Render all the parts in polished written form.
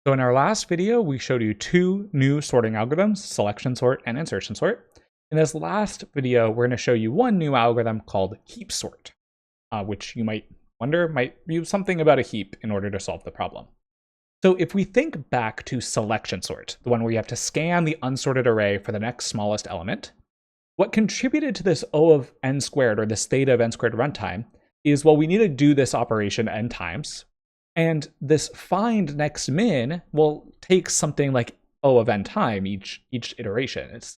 So in our last video, we showed you two new sorting algorithms, selection sort and insertion sort. In this last video, we're going to show you one new algorithm called Heap Sort, which you might wonder might use something about a heap in order to solve the problem. So if we think back to selection sort, the one where you have to scan the unsorted array for the next smallest element, what contributed to this O of n squared, or this theta of n squared runtime, is, well, we need to do this operation n times. And this find next min will take something like O of n time each iteration. It's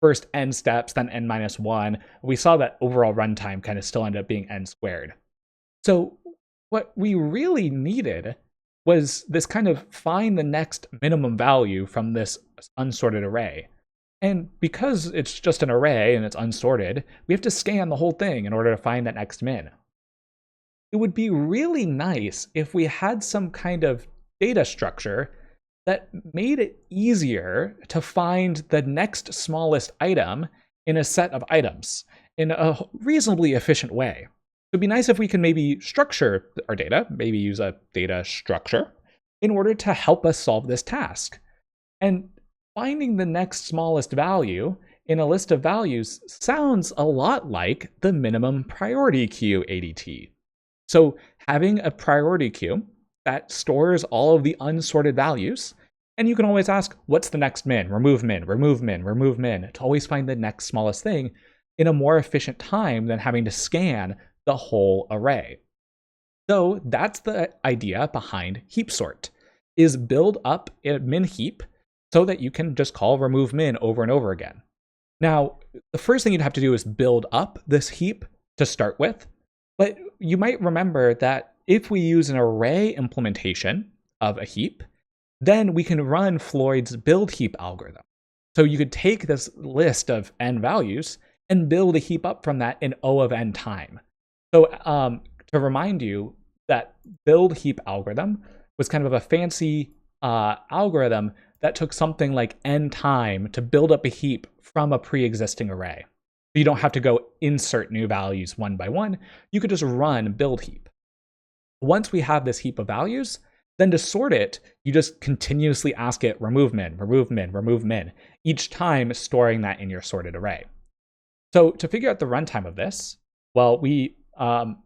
first n steps, then n minus 1. We saw that overall runtime kind of still ended up being n squared. So what we really needed was this kind of find the next minimum value from this unsorted array. And because it's just an array and it's unsorted, we have to scan the whole thing in order to find that next min. It would be really nice if we had some kind of data structure that made it easier to find the next smallest item in a set of items in a reasonably efficient way. It'd be nice if we can maybe structure our data, maybe use a data structure in order to help us solve this task. And finding the next smallest value in a list of values sounds a lot like the minimum priority queue ADT. So having a priority queue that stores all of the unsorted values, and you can always ask, what's the next min? Remove min, remove min, remove min, to always find the next smallest thing in a more efficient time than having to scan the whole array. So that's the idea behind heap sort, is build up a min heap so that you can just call remove min over and over again. Now, the first thing you'd have to do is build up this heap to start with. But you might remember that if we use an array implementation of a heap, then we can run Floyd's build heap algorithm. So you could take this list of n values and build a heap up from that in O of n time. So to remind you, that build heap algorithm was kind of a fancy algorithm that took something like n time to build up a heap from a pre-existing array. You don't have to go insert new values one by one. You could just run build heap. Once we have this heap of values, then to sort it, you just continuously ask it remove min, remove min, remove min, each time storing that in your sorted array. So to figure out the runtime of this, well, we run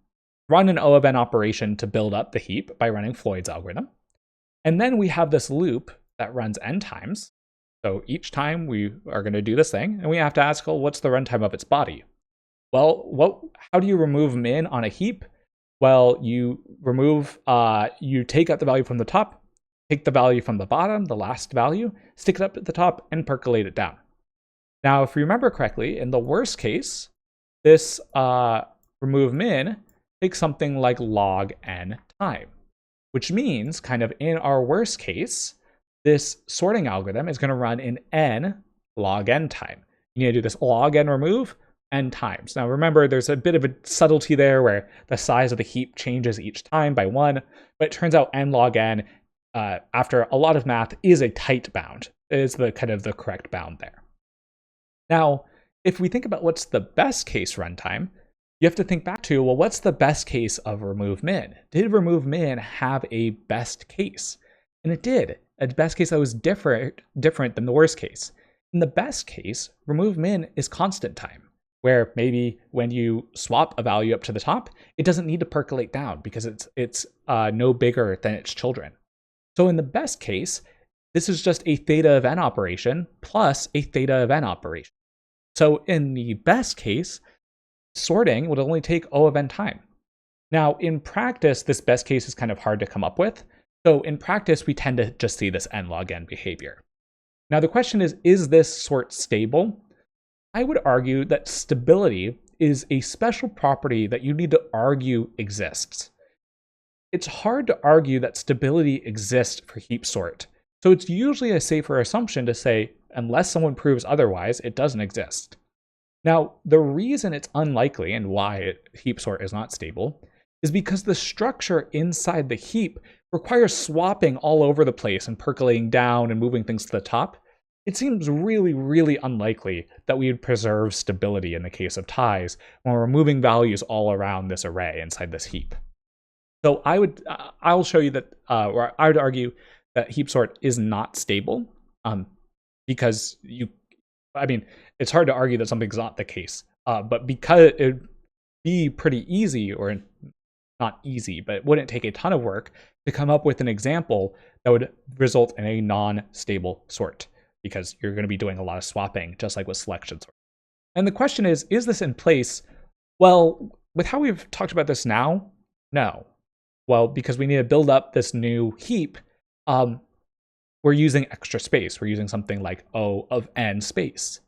an O of n operation to build up the heap by running Floyd's algorithm. And then we have this loop that runs n times. So each time we are going to do this thing, and we have to ask, well, what's the runtime of its body? Well, how do you remove min on a heap? Well, you take out the value from the top, take the value from the bottom, the last value, stick it up at the top, and percolate it down. Now, if you remember correctly, in the worst case, this remove min takes something like log n time, which means kind of in our worst case, this sorting algorithm is going to run in n log n time. You need to do this log n remove n times. Now remember, there's a bit of a subtlety there where the size of the heap changes each time by 1, but it turns out n log n, after a lot of math, is a tight bound. It is the kind of the correct bound there. Now, if we think about what's the best case runtime, you have to think back to, well, what's the best case of remove min? Did remove min have a best case? And it did. A best case that was different than the worst case. In the best case, remove min is constant time, where maybe when you swap a value up to the top, it doesn't need to percolate down because it's no bigger than its children. So in the best case, this is just a theta of n operation plus a theta of n operation. So in the best case, sorting would only take O of n time. Now in practice, this best case is kind of hard to come up with. So in practice, we tend to just see this n log n behavior. Now the question is this sort stable? I would argue that stability is a special property that you need to argue exists. It's hard to argue that stability exists for heap sort. So it's usually a safer assumption to say, unless someone proves otherwise, it doesn't exist. Now, the reason it's unlikely and why heap sort is not stable is because the structure inside the heap requires swapping all over the place and percolating down and moving things to the top. It seems really, really unlikely that we would preserve stability in the case of ties when we're moving values all around this array inside this heap. So I'll show you that, or I would argue that heap sort is not stable, because it's hard to argue that something's not the case, but because it'd be pretty easy, or not easy, but it wouldn't take a ton of work to come up with an example that would result in a non-stable sort, because you're going to be doing a lot of swapping, just like with selection sort. And the question is this in place? Well, with how we've talked about this now, no. Well, because we need to build up this new heap, we're using extra space. We're using something like O of n space.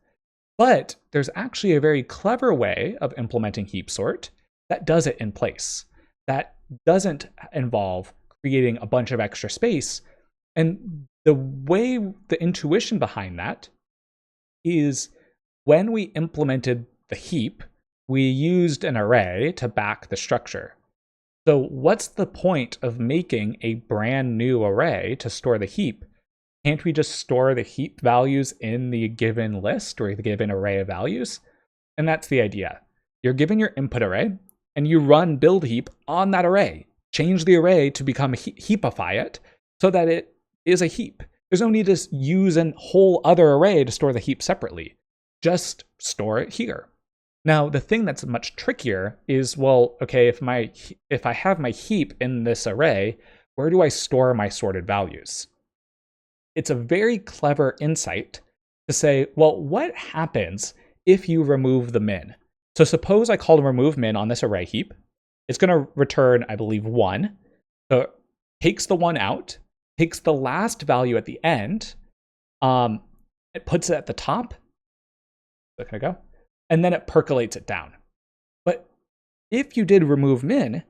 But there's actually a very clever way of implementing heap sort that does it in place, that doesn't involve creating a bunch of extra space. And the intuition behind that is, when we implemented the heap, we used an array to back the structure. So what's the point of making a brand new array to store the heap? Can't we just store the heap values in the given list or the given array of values? And that's the idea. You're given your input array, and you run build heap on that array. Change the array to become heapify it so that it is a heap. There's no need to use a whole other array to store the heap separately. Just store it here. Now, the thing that's much trickier is, well, okay, if I have my heap in this array, where do I store my sorted values? It's a very clever insight to say, well, what happens if you remove the min? So suppose I call remove min on this array heap. It's going to return, I believe, 1. So it takes the 1 out, takes the last value at the end, it puts it at the top. So can I go? And then it percolates it down. But if you did remove min,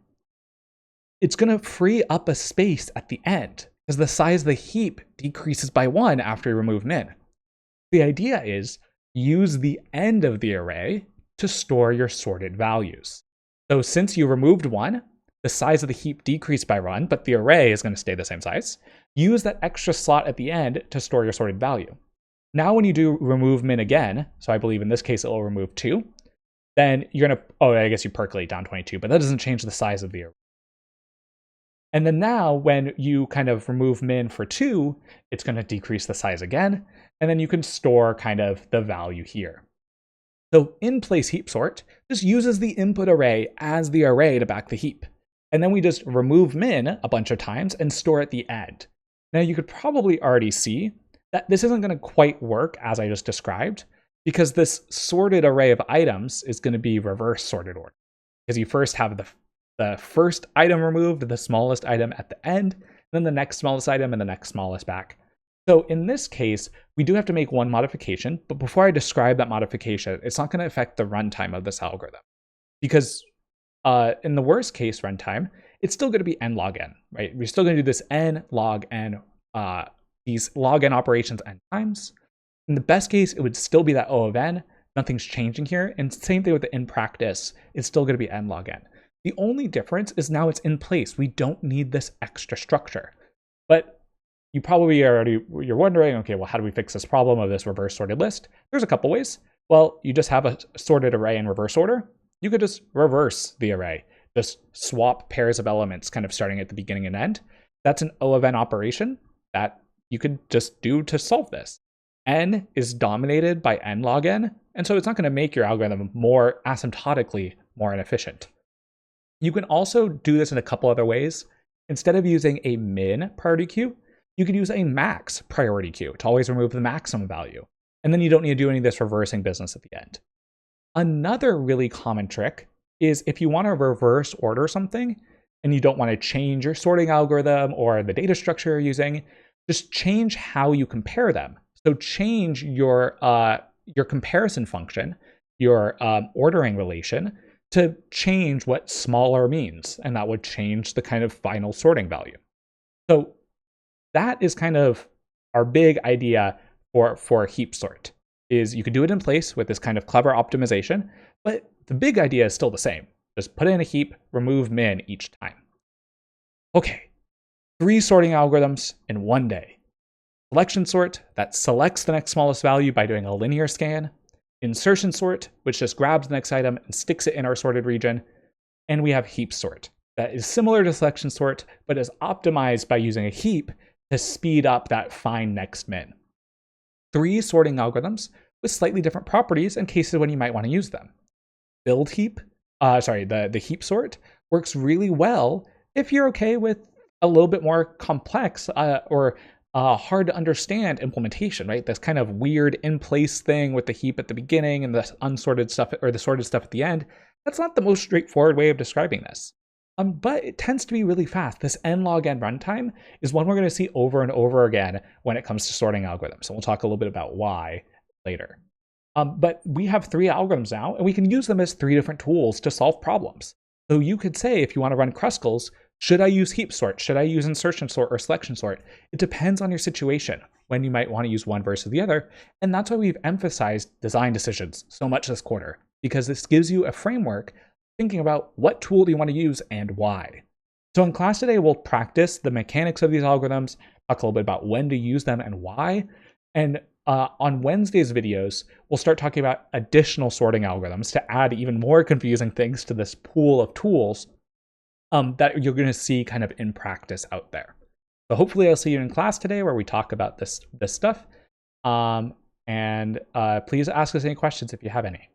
it's going to free up a space at the end, because the size of the heap decreases by 1 after you remove min. The idea is, use the end of the array to store your sorted values. So since you removed 1, the size of the heap decreased by 1, but the array is going to stay the same size. Use that extra slot at the end to store your sorted value. Now when you do remove min again, so I believe in this case it will remove 2, then you're going to, I guess you percolate down 22, but that doesn't change the size of the array. And then now when you kind of remove min for 2, it's going to decrease the size again, and then you can store kind of the value here. So in place heap sort just uses the input array as the array to back the heap. And then we just remove min a bunch of times and store at the end. Now you could probably already see that this isn't going to quite work as I just described, because this sorted array of items is going to be reverse sorted order. Because you first have the first item removed, the smallest item at the end, then the next smallest item, and the next smallest back. So in this case, we do have to make one modification, but before I describe that modification, it's not going to affect the runtime of this algorithm. Because in the worst case runtime, it's still going to be n log n, right? We're still going to do this n log n, these log n operations n times. In the best case, it would still be that O of n. Nothing's changing here. And same thing with the in practice, it's still going to be n log n. The only difference is now it's in place. We don't need this extra structure. But you probably you're wondering, okay, well, how do we fix this problem of this reverse sorted list? There's a couple ways. Well, you just have a sorted array in reverse order. You could just reverse the array, just swap pairs of elements kind of starting at the beginning and end. That's an O of n operation that you could just do to solve this. N is dominated by n log n, and so it's not going to make your algorithm more asymptotically more inefficient. You can also do this in a couple other ways. Instead of using a min priority queue, you could use a max priority queue to always remove the maximum value. And then you don't need to do any of this reversing business at the end. Another really common trick is if you want to reverse order something and you don't want to change your sorting algorithm or the data structure you're using, just change how you compare them. So change your comparison function, your ordering relation, to change what smaller means, and that would change the kind of final sorting value. So that is kind of our big idea for heap sort, is you could do it in place with this kind of clever optimization, but the big idea is still the same. Just put in a heap, remove min each time. Okay, 3 sorting algorithms in one day. Selection sort, that selects the next smallest value by doing a linear scan. Insertion sort, which just grabs the next item and sticks it in our sorted region. And we have heap sort, that is similar to selection sort, but is optimized by using a heap to speed up that find next min. 3 sorting algorithms with slightly different properties in cases when you might want to use them. Build heap, the heap sort works really well if you're okay with a little bit more complex or hard to understand implementation, right? This kind of weird in place thing with the heap at the beginning and the unsorted stuff or the sorted stuff at the end. That's not the most straightforward way of describing this. But it tends to be really fast. This n log n runtime is one we're going to see over and over again when it comes to sorting algorithms. And we'll talk a little bit about why later. But we have 3 algorithms now, and we can use them as 3 different tools to solve problems. So you could say, if you want to run Kruskal's, should I use heap sort? Should I use insertion sort or selection sort? It depends on your situation, when you might want to use one versus the other. And that's why we've emphasized design decisions so much this quarter, because this gives you a framework thinking about what tool do you want to use and why. So in class today, we'll practice the mechanics of these algorithms, talk a little bit about when to use them and why. And on Wednesday's videos, we'll start talking about additional sorting algorithms to add even more confusing things to this pool of tools that you're going to see kind of in practice out there. So hopefully I'll see you in class today where we talk about this stuff. And please ask us any questions if you have any.